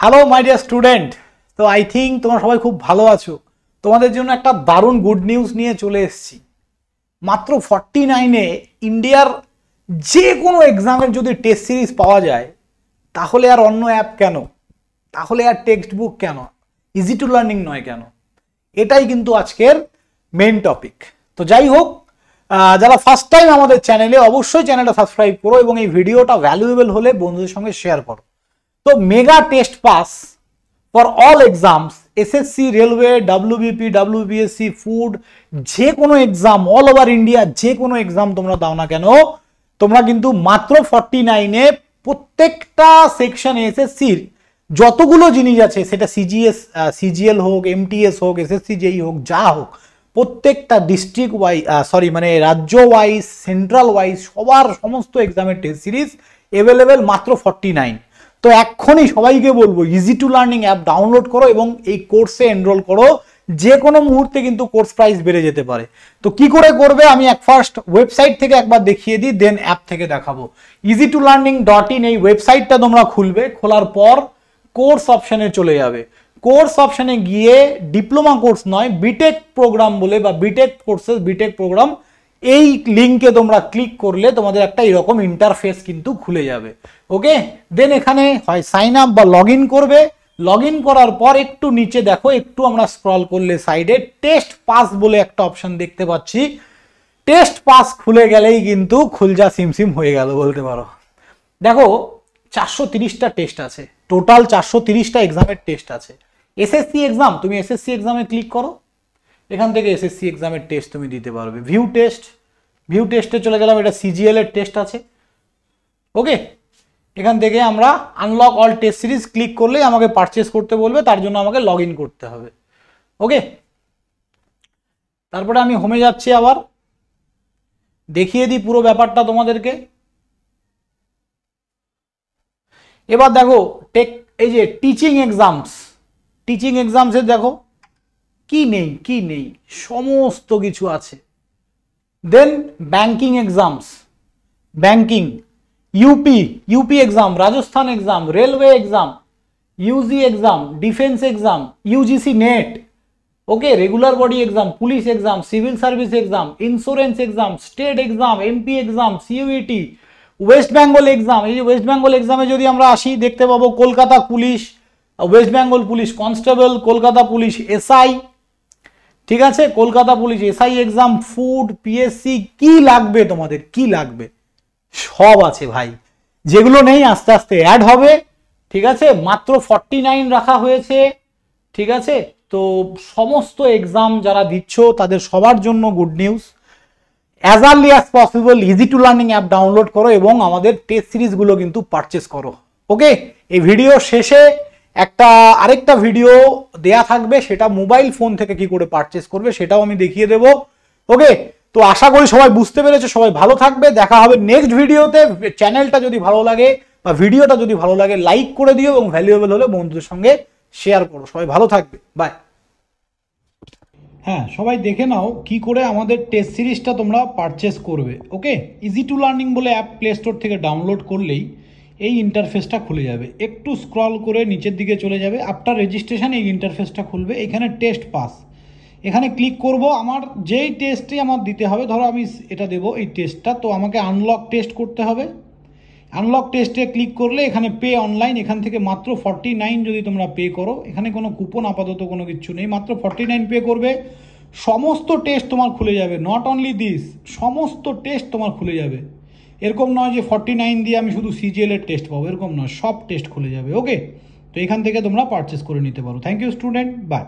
Hello my dear student. তো I think তোমরা সবাই খুব ভালো আছো। তোমাদের জন্য একটা দারুণ গুড নিউজ নিয়ে চলে এসেছি। মাত্র 49-এ ইন্ডিয়ার যে কোনো এক্সামের যদি টেস্ট সিরিজ পাওয়া যায়, তাহলে আর অন্য অ্যাপ কেন, তাহলে আর টেক্সট বুক কেন, ইজি টু লার্নিং নয় কেন? এটাই কিন্তু আজকের মেন টপিক। তো যাই হোক, যারা ফার্স্ট টাইম আমাদের চ্যানেলে, অবশ্যই চ্যানেলটা সাবস্ক্রাইব করো এবং এই ভিডিওটা ভ্যালুয়েবল হলে বন্ধুদের সঙ্গে শেয়ার করো। তো mega test pass for all exams, SSC, railway, WBP, WBSC, food, যে কোনো এক্সাম অল ওভার ইন্ডিয়া, যে কোনো এক্সাম তোমরা দাও না কেন, তোমরা কিন্তু মাত্র 49-এ প্রত্যেকটা সেকশনে এসএসসির যতগুলো জিনিস আছে, সেটা সিজিএল হোক, এমটিএস হোক, এসএসসি যেই হোক, যা হোক, প্রত্যেকটা ডিস্ট্রিক্ট ওয়াইজ রাজ্য ওয়াইজ, সেন্ট্রাল ওয়াইজ সবার সমস্ত এক্সামের টেস্ট সিরিজ অ্যাভেলেবেল মাত্র 49। তো এক্ষুনি সবাইকে বলবো easy to learning app download করো এবং এই কোর্সে এনরোল করো। যে কোনো মুহূর্তে কিন্তু কোর্স প্রাইস বেড়ে যেতে পারে। তো কি করে করবে আমি ফার্স্ট ওয়েবসাইট থেকে একবার দেখিয়ে দিই, দেন অ্যাপ থেকে দেখাবো। easytolearning.in এই ওয়েবসাইটটা তোমরা খুলবে। খোলার পর কোর্স অপশানে চলে যাবে। কোর্স অপশানে গিয়ে ডিপ্লোমা কোর্স নয়, বিটেক প্রোগ্রাম বলে বা বিটেক কোর্সেস, বিটেক প্রোগ্রাম, এই লিঙ্কে তোমরা ক্লিক করলে তোমাদের একটা এরকম ইন্টারফেস কিন্তু খুলে যাবে। ওকে, দেন এখানে হয় সাইন আপ বা লগ ইন করবে। লগ ইন করার পর একটু নিচে দেখো, একটু আমরা স্ক্রল করলে সাইডে টেস্ট পাস বলে একটা অপশন দেখতে পাচ্ছি। টেস্ট পাস খুলে গেলেই কিন্তু খুলজা সিমসিম হয়ে গেল বলতে পারো। দেখো 430টা টেস্ট আছে, টোটাল 430টা এক্সামের টেস্ট আছে। এসএসসি এক্সাম, তুমি এসএসসি এক্সামে ক্লিক করো, এখান থেকে এসএসসি এক্সামের টেস্ট তুমি দিতে পারবে। ভিউ টেস্টে চলে গেলাম, এটা সিজিএল এর টেস্ট আছে। ওকে, এখান থেকে আমরা unlock all test series click করলেই আমাকে পারচেস করতে বলবে, তার জন্য আমাকে লগ ইন করতে হবে। ওকে, তারপরে আমি হোমে যাচ্ছি, আবার দেখিয়ে দিই পুরো ব্যাপারটা তোমাদেরকে। এবার দেখো এই যে টিচিং এক্সামসের দেখো কি নেই সমস্ত কিছু আছে। Then banking exams, UP exam, Rajasthan exam, railway exam, UG exam, defence exam, UGC NET, okay, regular body exam, police exam, civil service exam, insurance exam, state exam, MP exam, CUET, West Bengal exam. এই যে West Bengal এক্সামে যদি আমরা আসি, দেখতে পাবো Kolkata police, West Bengal police constable, Kolkata police SI, ঠিক আছে, Kolkata police SI exam, food, PSC, কি লাগবে তোমাদের, কি লাগবে সব আছে ভাই। যেগুলো নেই আস্তে আস্তে অ্যাড হবে, ঠিক আছে। মাত্র 49 রাখা হয়েছে, ঠিক আছে। তো সমস্ত এক্সাম যারা দিচ্ছ তাদের সবার জন্য good news. As early as possible easy to learning app download করো এবং আমাদের টেস্ট সিরিজগুলো কিন্তু পারচেস করো। ওকে, এই ভিডিও শেষে আরেকটা ভিডিও দেয়া থাকবে, সেটা মোবাইল ফোন থেকে কি করে পারচেস করবে সেটাও আমি দেখিয়ে দেবো। ওকে, তো আশা করি সবাই বুঝতে পেরেছো, সবাই ভালো থাকবে। দেখা হবে নেক্সট ভিডিওতে। চ্যানেলটা যদি ভালো লাগে বা ভিডিওটা যদি ভালো লাগে, লাইক করে দিও এবং ভ্যালুয়েবল হলে বন্ধুদের সঙ্গে শেয়ার করো। সবাই ভালো থাকবে, বাই। হ্যাঁ, সবাই দেখে নাও কি করে আমাদের টেস্ট সিরিজটা তোমরা পারচেস করবে। ওকে, ইজি টু লার্নিং বলে অ্যাপ প্লে স্টোর থেকে ডাউনলোড করলেই এই ইন্টারফেসটা খুলে যাবে। একটু স্ক্রল করে নিচের দিকে চলে যাবে, আফটার রেজিস্ট্রেশন এই ইন্টারফেসটা খুলবে। এখানে টেস্ট পাস, এখানে ক্লিক করব। আমার যেই টেস্টই আমার দিতে হবে, ধরো আমি এটা দেবো এই টেস্টটা, তো আমাকে আনলক টেস্ট করতে হবে। আনলক টেস্টে ক্লিক করলে এখানে পে অনলাইন, এখান থেকে মাত্র 49 যদি তোমরা পে করো, এখানে কোনো কুপন আপাতত কোনো কিছু নেই, মাত্র 49 পে করবে, সমস্ত টেস্ট তোমার খুলে যাবে। নট অনলি দিস, সমস্ত টেস্ট তোমার খুলে যাবে। এরকম নয় যে 49 দিয়ে আমি শুধু সিজিএল এর টেস্ট পাবো, এরকম নয়, সব টেস্ট খুলে যাবে। ওকে, তো এখান থেকে তোমরা পারচেস করে নিতে পারো। Thank you student, by.